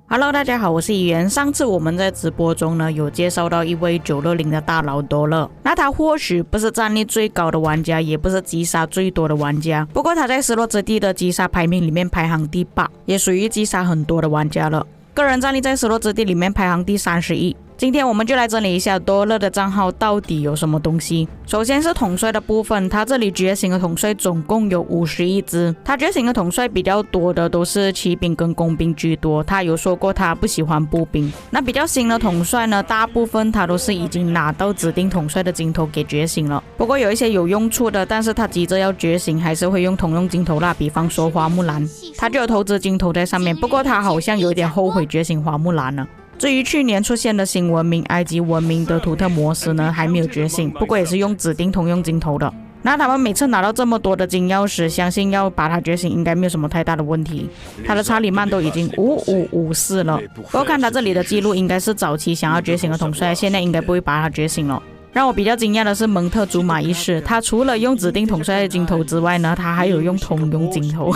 Hello， 大家好，我是怡元。上次我们在直播中呢，有介绍到一位960的大佬多乐。那他或许不是战力最高的玩家，也不是击杀最多的玩家，不过他在失落之地的击杀排名里面排行第8，也属于击杀很多的玩家了。个人战力在失落之地里面排行第31。今天我们就来整理一下多乐的账号到底有什么东西。首先是统帅的部分，他这里觉醒的统帅总共有51只，他觉醒的统帅比较多的都是骑兵跟工兵居多，他有说过他不喜欢步兵。那比较新的统帅呢，大部分他都是已经拿到指定统帅的金头给觉醒了，不过有一些有用处的，但是他急着要觉醒还是会用通用金头啦，比方说花木兰，他就有投资金头在上面，不过他好像有点后悔觉醒花木兰了。至于去年出现的新文明埃及文明的图特摩斯呢，还没有觉醒，不过也是用指定通用金头的。那他们每次拿到这么多的金钥匙，相信要把它觉醒应该没有什么太大的问题。他的查理曼都已经5554了，不过看他这里的记录，应该是早期想要觉醒的统帅，现在应该不会把它觉醒了。让我比较惊讶的是蒙特祖马一世，他除了用指定统帅的金头之外呢，他还有用通用金头。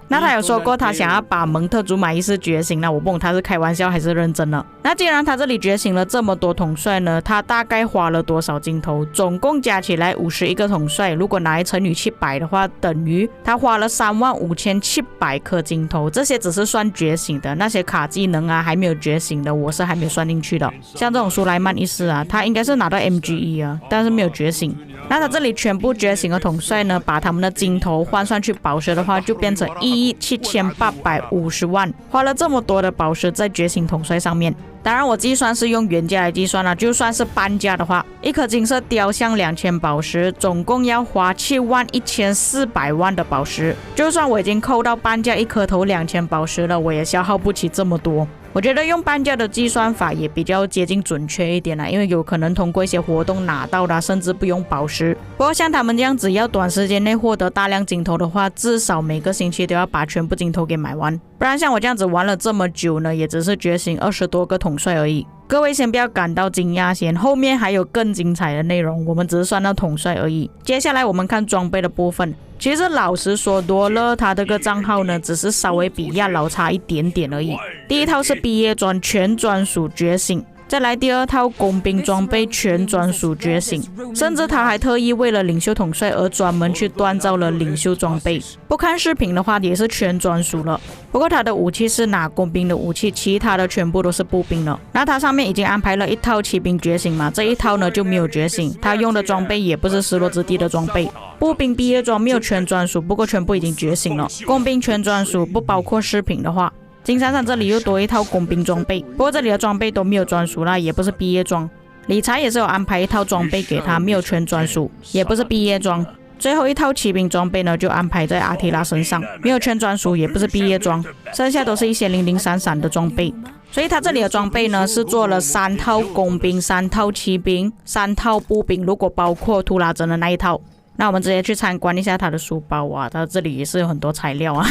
那他有说过他想要把蒙特祖马一世觉醒，那我不懂他是开玩笑还是认真的。那既然他这里觉醒了这么多统帅呢，他大概花了多少金头？总共加起来51个统帅，如果拿来乘以700的话，等于他花了35700颗金头。这些只是算觉醒的，那些卡技能啊还没有觉醒的，我是还没有算进去的。像这种苏莱曼一世啊，他应该是拿到 MGE 啊，但是没有觉醒。那他这里全部觉醒的统帅呢，把他们的金头换算去宝石的话，就变成17850万，花了这么多的宝石在觉醒统帅上面。当然我计算是用原价来计算了，就算是半价的话，一颗金色雕像2000宝石，总共要花71400万的宝石。就算我已经扣到半价一颗头2000宝石了，我也消耗不起这么多。我觉得用半价的计算法也比较接近准确一点啦，因为有可能通过一些活动拿到的，甚至不用宝石。不过像他们这样子要短时间内获得大量金头的话，至少每个星期都要把全部金头给买完，不然像我这样子玩了这么久呢，也只是觉醒20多个统帅而已。各位先不要感到惊讶先，后面还有更精彩的内容，我们只是算到统帅而已。接下来我们看装备的部分。其实老实说，多乐他这个账号呢，只是稍微比亚劳差一点点而已。第一套是毕业装全专属觉醒，再来第二套工兵装备全专属觉醒，甚至他还特意为了领袖统帅而专门去锻造了领袖装备。不看视频的话也是全专属了，不过他的武器是拿工兵的武器，其他的全部都是步兵了。那他上面已经安排了一套骑兵觉醒嘛，这一套呢就没有觉醒，他用的装备也不是失落之地的装备。步兵毕业装没有全专属，不过全部已经觉醒了。工兵全专属不包括饰品的话，金闪闪这里又多一套工兵装备，不过这里的装备都没有专属啦，也不是毕业装。理财也是有安排一套装备给他，没有全专属，也不是毕业装。最后一套骑兵装备呢，就安排在阿提拉身上，没有全专属，也不是毕业装，剩下都是一些零零散散的装备。所以他这里的装备呢，是做了3套工兵、3套骑兵、3套步兵，如果包括图拉真的那一套。那我们直接去参观一下他的书包啊，他这里也是有很多材料啊。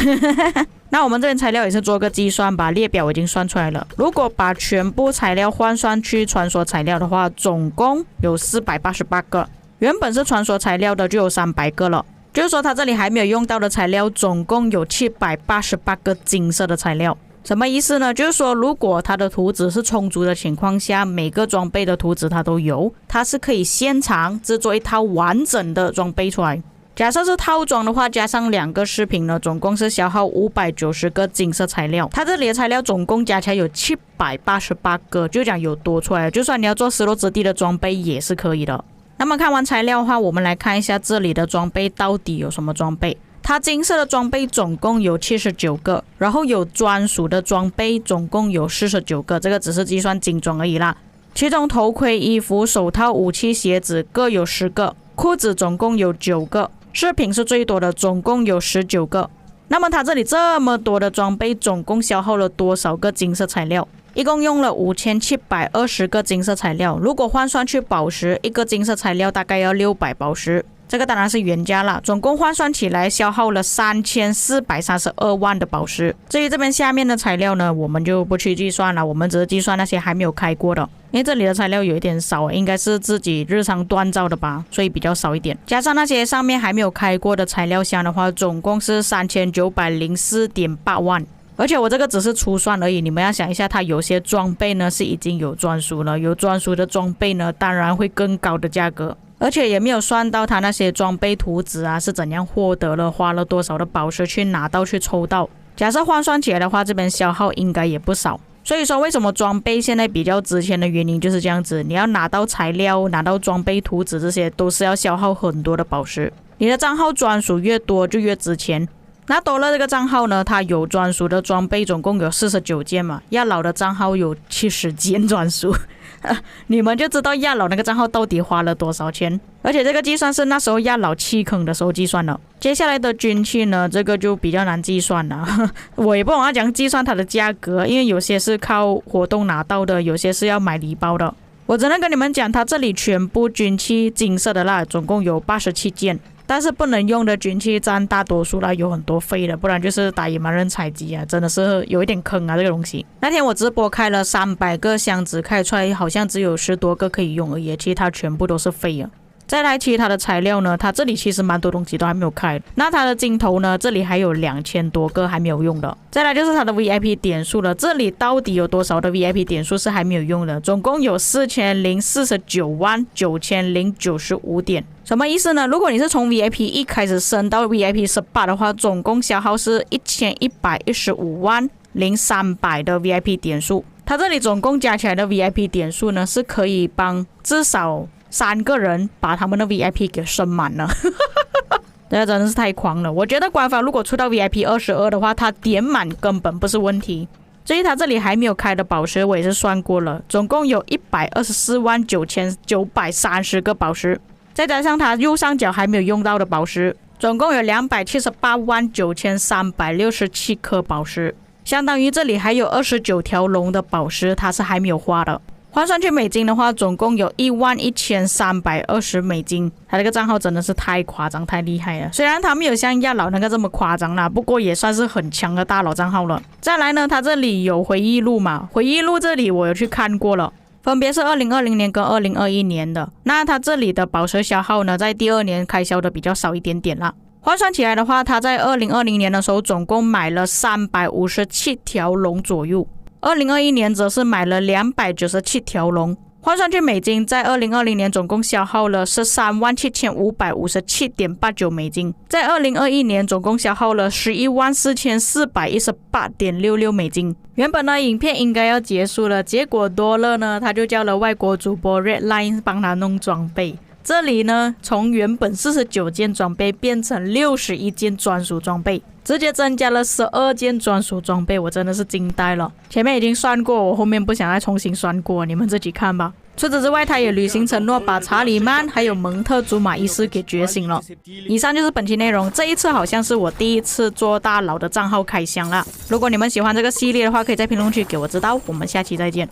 那我们这边材料也是做个计算吧，列表已经算出来了。如果把全部材料换算去传说材料的话，总共有488个，原本是传说材料的就有300个了。就是说他这里还没有用到的材料总共有788个金色的材料。什么意思呢？就是说如果它的图纸是充足的情况下，每个装备的图纸它都有，它是可以现场制作一套完整的装备出来。假设是套装的话，加上2个饰品呢，总共是消耗590个金色材料。它这里的材料总共加起来有788个，就讲有多出来了，就算你要做失落之地的装备也是可以的。那么看完材料的话，我们来看一下这里的装备到底有什么装备。它金色的装备总共有79个，然后有专属的装备总共有49个，这个只是计算精装而已啦。其中头盔、衣服、手套、武器、鞋子各有10个，裤子总共有9个，饰品是最多的，总共有19个。那么它这里这么多的装备总共消耗了多少个金色材料？一共用了5720个金色材料，如果换算去宝石，一个金色材料大概要600宝石。这个当然是原价啦，总共换算起来消耗了3432万的宝石。至于这边下面的材料呢，我们就不去计算了，我们只是计算那些还没有开过的。因为这里的材料有一点少，应该是自己日常锻造的吧，所以比较少一点。加上那些上面还没有开过的材料箱的话，总共是3904.8万。而且我这个只是粗算而已，你们要想一下，它有些装备呢是已经有专属了，有专属的装备呢，当然会更高的价格。而且也没有算到它那些装备图纸啊是怎样获得了，花了多少的宝石去拿到去抽到。假设换算起来的话，这边消耗应该也不少。所以说为什么装备现在比较值钱的原因就是这样子，你要拿到材料，拿到装备图纸，这些都是要消耗很多的宝石。你的账号专属越多就越值钱。那多了这个账号呢，它有专属的装备总共有49件嘛，亚老的账号有70件专属你们就知道亚老那个账号到底花了多少钱。而且这个计算是那时候亚老弃坑的时候计算的。接下来的军器呢，这个就比较难计算了我也不懂要怎样计算它的价格，因为有些是靠活动拿到的，有些是要买礼包的。我只能跟你们讲，它这里全部军器金色的啦，总共有87件。但是不能用的军器占大多数啦，有很多废的，不然就是打野蛮人采集啊，真的是有一点坑啊这个东西。那天我直播开了300个箱子，开出来好像只有10多个可以用而已，其他全部都是废啊。再来其他的材料呢，它这里其实蛮多东西都还没有开。那它的镜头呢，这里还有2000多个还没有用的。再来就是它的 VIP 点数了，这里到底有多少的 VIP 点数是还没有用的？总共有40499095点。什么意思呢？如果你是从 VIP 1开始升到 VIP 18的话，总共消耗是11150300的 VIP 点数。它这里总共加起来的 VIP 点数呢，是可以帮至少3个人把他们的 VIP 给升满了这真的是太狂了。我觉得官方如果出到 VIP 22的话，它点满根本不是问题。至于它这里还没有开的宝石，我也是算过了，总共有1249930个宝石，再加上它右上角还没有用到的宝石，总共有2789367颗宝石，相当于这里还有29条龙的宝石，它是还没有花的。换算去美金的话，总共有11320美金。他这个账号真的是太夸张太厉害了，虽然他没有像亚老那个这么夸张啦，不过也算是很强的大佬账号了。再来呢，他这里有回忆录嘛，回忆录这里我有去看过了，分别是2020年跟2021年的。那他这里的宝石消耗呢，在第2年开销的比较少一点点啦。换算起来的话，他在2020年的时候总共买了357条龙左右，2021年则是买了297条龙。换算去美金，在2020年总共消耗了137,557.89美金，在2021年总共消耗了114,418.66美金。原本呢，影片应该要结束了，结果多乐呢，他就叫了外国主播 Redline 帮他弄装备。这里呢，从原本49件装备变成61件专属装备，直接增加了12件专属装备，我真的是惊呆了。前面已经算过，我后面不想再重新算过，你们自己看吧。除此之外，他也履行承诺，把查理曼还有蒙特祖马一世给觉醒了。以上就是本期内容，这一次好像是我第一次做大佬的账号开箱啦。如果你们喜欢这个系列的话，可以在评论区给我知道。我们下期再见。